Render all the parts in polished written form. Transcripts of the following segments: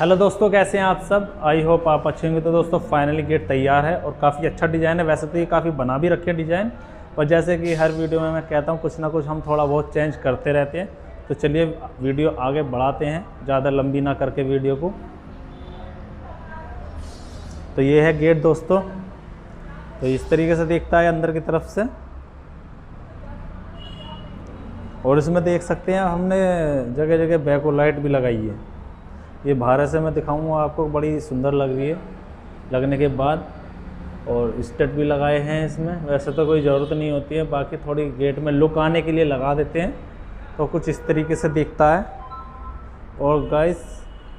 Hello दोस्तों, कैसे हैं आप सब। आई होप आप अच्छे होंगे। तो दोस्तों फाइनली गेट तैयार है और काफ़ी अच्छा डिज़ाइन है। वैसे तो ये काफ़ी बना भी रखे हैं डिज़ाइन, और जैसे कि हर वीडियो में मैं कहता हूँ कुछ ना कुछ हम थोड़ा बहुत चेंज करते रहते हैं। तो चलिए वीडियो आगे बढ़ाते हैं, ज़्यादा लंबी ना करके वीडियो को। तो ये है गेट दोस्तों, तो इस तरीके से दिखता है अंदर की तरफ से। और इसमें देख सकते हैं हमने जगह जगह बैको लाइट भी लगाई है। ये बाहर से मैं दिखाऊंगा आपको, बड़ी सुंदर लग रही है लगने के बाद। और स्टड भी लगाए हैं इसमें, वैसे तो कोई ज़रूरत नहीं होती है, बाकी थोड़ी गेट में लुक आने के लिए लगा देते हैं। तो कुछ इस तरीके से दिखता है। और गाइस,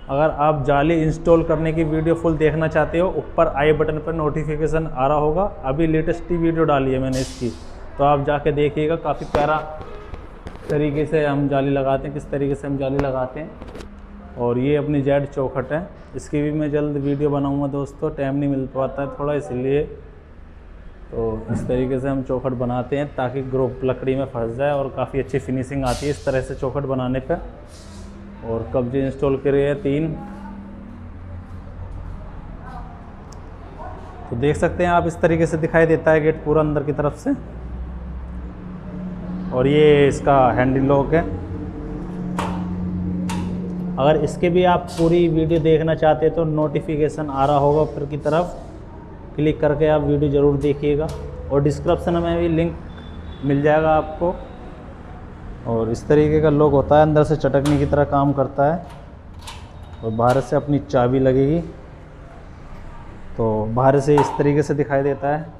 अगर आप जाली इंस्टॉल करने की वीडियो फुल देखना चाहते हो, ऊपर आई बटन पर नोटिफिकेशन आ रहा होगा। अभी लेटेस्ट ही वीडियो डाली है मैंने इसकी, तो आप जाके देखिएगा। काफ़ी प्यारा तरीके से हम जाली लगाते हैं, किस तरीके से हम जाली लगाते हैं। और ये अपनी जेड चौखट है, इसकी भी मैं जल्द वीडियो बनाऊंगा दोस्तों। टाइम नहीं मिल पाता है थोड़ा, इसलिए। तो इस तरीके से हम चौखट बनाते हैं ताकि ग्रुप लकड़ी में फंस जाए, और काफ़ी अच्छी फिनिशिंग आती है इस तरह से चौखट बनाने पर। और कब्जे इंस्टॉल करे हैं 3। तो देख सकते हैं आप, इस तरीके से दिखाई देता है गेट पूरा अंदर की तरफ से। और ये इसका हैंडल लॉक है। अगर इसके भी आप पूरी वीडियो देखना चाहते हैं तो नोटिफिकेशन आ रहा होगा ऊपर की तरफ, क्लिक करके आप वीडियो ज़रूर देखिएगा। और डिस्क्रिप्शन में भी लिंक मिल जाएगा आपको। और इस तरीके का लॉक होता है, अंदर से चटकने की तरह काम करता है। और बाहर से अपनी चाबी लगेगी, तो बाहर से इस तरीके से दिखाई देता है।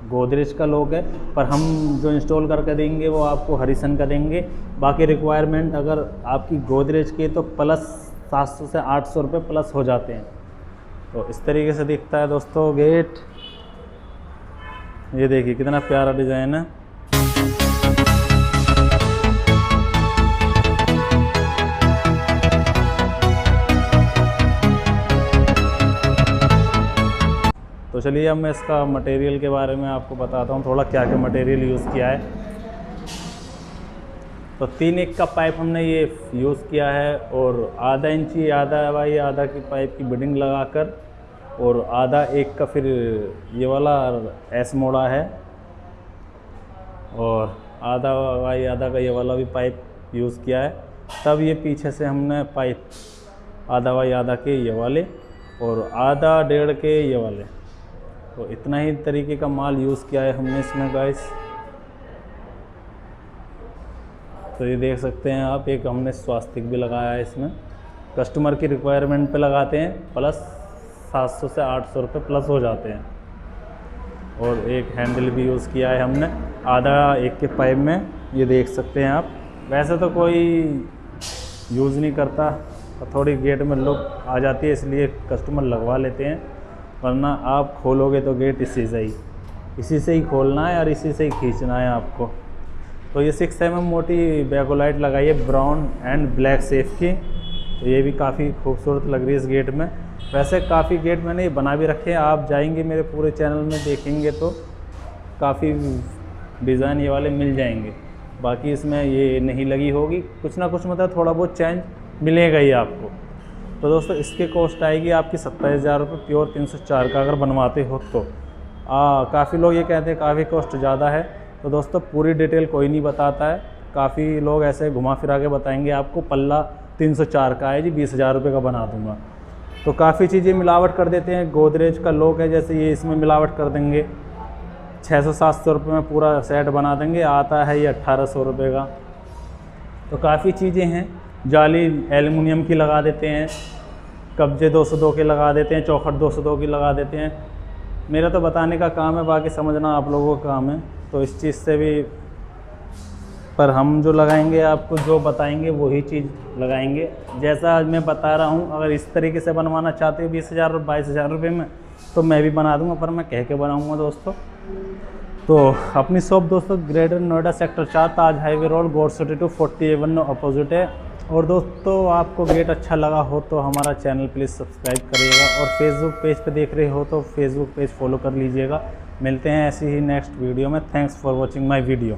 गोदरेज का लॉक है, पर हम जो इंस्टॉल करके देंगे वो आपको हरिसन का देंगे। बाकी रिक्वायरमेंट अगर आपकी गोदरेज की तो प्लस 700 से 800 रुपये प्लस हो जाते हैं। तो इस तरीके से दिखता है दोस्तों गेट। ये देखिए कितना प्यारा डिज़ाइन है। तो चलिए अब मैं इसका मटेरियल के बारे में आपको बताता हूँ थोड़ा, क्या क्या मटेरियल यूज़ किया है। तो 3/1 का पाइप हमने ये यूज़ किया है, और आधा इंची आधा बाई आधा की पाइप की बिडिंग लगाकर, और आधा 1 का फिर ये वाला एस मोड़ा है, और आधा बाई आधा का ये वाला भी पाइप यूज़ किया है। तब ये पीछे से हमने पाइप आधा बाई आधा के ये वाले, और आधा 1.5 के ये वाले। तो इतना ही तरीके का माल यूज़ किया है हमने इसमें गाइस। तो ये देख सकते हैं आप, एक हमने स्वास्तिक भी लगाया है इसमें। कस्टमर की रिक्वायरमेंट पे लगाते हैं, प्लस 700 से 800 रुपये प्लस हो जाते हैं। और एक हैंडल भी यूज़ किया है हमने आधा 1 के पाइप में, ये देख सकते हैं आप। वैसे तो कोई यूज़ नहीं करता, थोड़ी गेट में लुक आ जाती है, इसलिए कस्टमर लगवा लेते हैं। वरना आप खोलोगे तो गेट इसी से ही खोलना है और इसी से ही खींचना है आपको। तो ये 6 mm मोटी बैकोलाइट लगाई है, ब्राउन एंड ब्लैक शेप की। तो ये भी काफ़ी खूबसूरत लग रही है इस गेट में। वैसे काफ़ी गेट मैंने ये बना भी रखे हैं, आप जाएंगे मेरे पूरे चैनल में देखेंगे तो काफ़ी डिज़ाइन ये वाले मिल जाएंगे। बाकी इसमें ये नहीं लगी होगी, कुछ ना कुछ मतलब थोड़ा बहुत चेंज मिलेगा ही आपको। तो दोस्तों इसकी कॉस्ट आएगी आपकी 27,000 रुपये प्योर 304 का अगर बनवाते हो तो। काफ़ी लोग ये कहते हैं काफ़ी कॉस्ट ज़्यादा है। तो दोस्तों पूरी डिटेल कोई नहीं बताता है, काफ़ी लोग ऐसे घुमा फिरा के बताएंगे आपको पल्ला 304 का है जी, 20,000 रुपये का बना दूंगा। तो काफ़ी चीज़ें मिलावट कर देते हैं। गोदरेज का लॉक है, जैसे ये इसमें मिलावट कर देंगे, 600-700 रुपये में पूरा सेट बना देंगे। आता है ये 1800 रुपये का। तो काफ़ी चीज़ें हैं। जाली एल्युमिनियम की लगा देते हैं, कब्जे 202 के लगा देते हैं, चौखट 202 की लगा देते हैं। मेरा तो बताने का काम है, बाकी समझना आप लोगों का काम है। तो इस चीज़ से भी, पर हम जो लगाएंगे आपको जो बताएंगे वही चीज़ लगाएंगे। जैसा आज मैं बता रहा हूँ, अगर इस तरीके से बनवाना चाहते हो 20,000 और 22,000 रुपये में, तो मैं भी बना दूँगा, पर मैं कह के बनाऊँगा दोस्तों। तो अपनी शॉप दोस्तों ग्रेटर नोएडा सेक्टर 4 ताज हाईवे रोड, गोड सिटी टू 40A1 अपोजिट है। और दोस्तों आपको गेट अच्छा लगा हो तो हमारा चैनल प्लीज़ सब्सक्राइब करिएगा, और फेसबुक पेज पे देख रहे हो तो फेसबुक पेज फॉलो कर लीजिएगा। मिलते हैं ऐसी ही नेक्स्ट वीडियो में। Thanks for watching my video.